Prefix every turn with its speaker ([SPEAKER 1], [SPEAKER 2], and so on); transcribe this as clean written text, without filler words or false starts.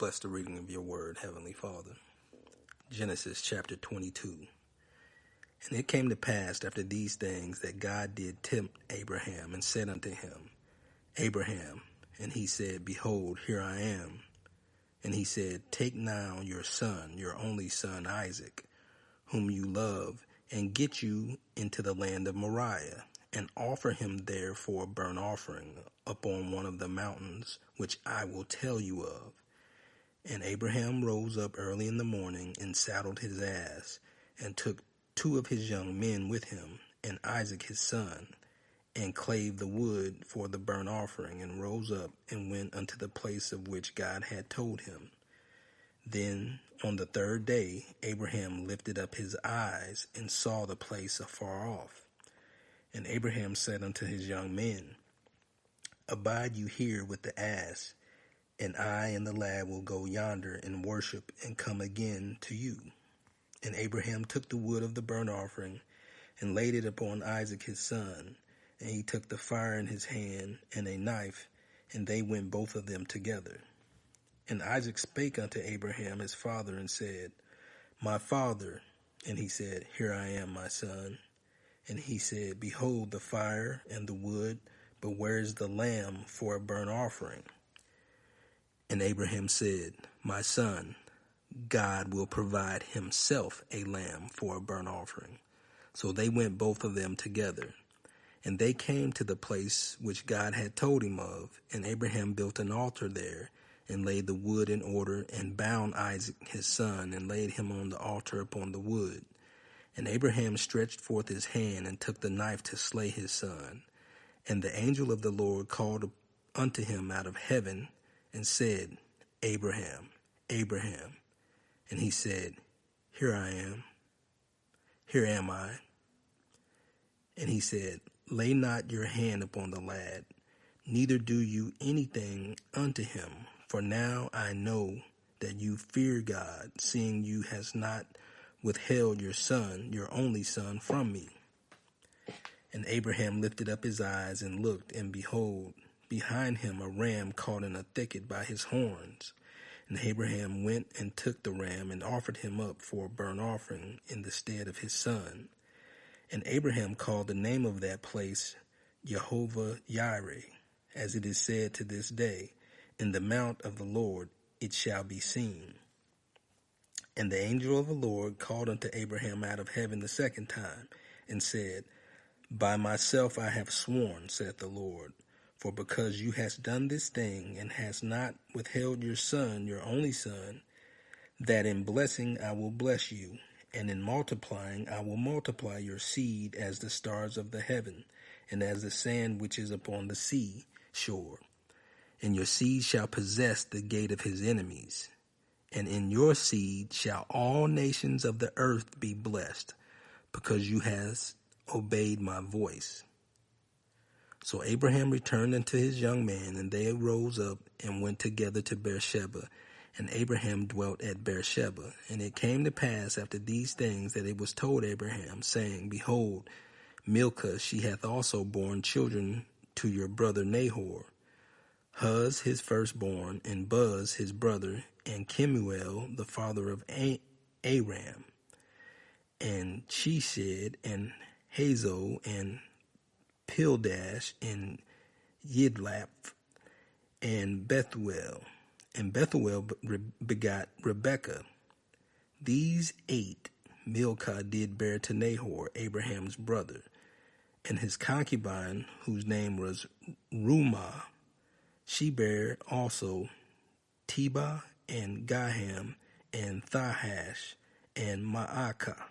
[SPEAKER 1] Bless the reading of your word, Heavenly Father. Genesis chapter 22. And it came to pass after these things that God did tempt Abraham and said unto him, Abraham. And he said, Behold, here I am. And he said, Take now your son, your only son Isaac, whom you love, and get you into the land of Moriah, and offer him there for a burnt offering upon one of the mountains which I will tell you of. And Abraham rose up early in the morning and saddled his ass, and took 2 of his young men with him, and Isaac his son, and clave the wood for the burnt offering, and rose up and went unto the place of which God had told him. Then on the 3rd day Abraham lifted up his eyes, and saw the place afar off. And Abraham said unto his young men, Abide you here with the ass, and I and the lad will go yonder and worship, and come again to you. And Abraham took the wood of the burnt offering, and laid it upon Isaac his son. And he took the fire in his hand, and a knife, and they went both of them together. And Isaac spake unto Abraham his father, and said, My father. And he said, Here I am, my son. And he said, Behold the fire and the wood, but where is the lamb for a burnt offering? And Abraham said, My son, God will provide himself a lamb for a burnt offering. So they went both of them together. And they came to the place which God had told him of, and Abraham built an altar there, and laid the wood in order, and bound Isaac his son, and laid him on the altar upon the wood. And Abraham stretched forth his hand, and took the knife to slay his son. And the angel of the Lord called unto him out of heaven, and said, Abraham, Abraham. And he said, Here I am. Here am I. And he said, Lay not your hand upon the lad, neither do you anything unto him. For now I know that you fear God, seeing you has not withheld your son, your only son, from me. And Abraham lifted up his eyes and looked, and behold, behind him a ram caught in a thicket by his horns. And Abraham went and took the ram, and offered him up for a burnt offering in the stead of his son. And Abraham called the name of that place Jehovah-Jireh, as it is said to this day, In the mount of the Lord it shall be seen. And the angel of the Lord called unto Abraham out of heaven the 2nd time, and said, By myself I have sworn, saith the Lord, for because you hast done this thing, and hast not withheld your son, your only son, that in blessing I will bless you, and in multiplying I will multiply your seed as the stars of the heaven, and as the sand which is upon the sea shore. And your seed shall possess the gate of his enemies. And in your seed shall all nations of the earth be blessed, because you hast obeyed my voice. So Abraham returned unto his young man, and they rose up and went together to Beersheba. And Abraham dwelt at Beersheba. And it came to pass after these things that it was told Abraham, saying, Behold, Milcah, she hath also borne children to your brother Nahor, Huz his firstborn, and Buz his brother, and Kemuel the father of Aram, and Chesed, and Hazo, and Pildash, and Yidlaph, and Bethuel. And Bethuel begot Rebekah. These 8 Milcah did bear to Nahor, Abraham's brother, and his concubine, whose name was Rumah. She bare also Tebah, and Gaham, and Thahash, and Maacah.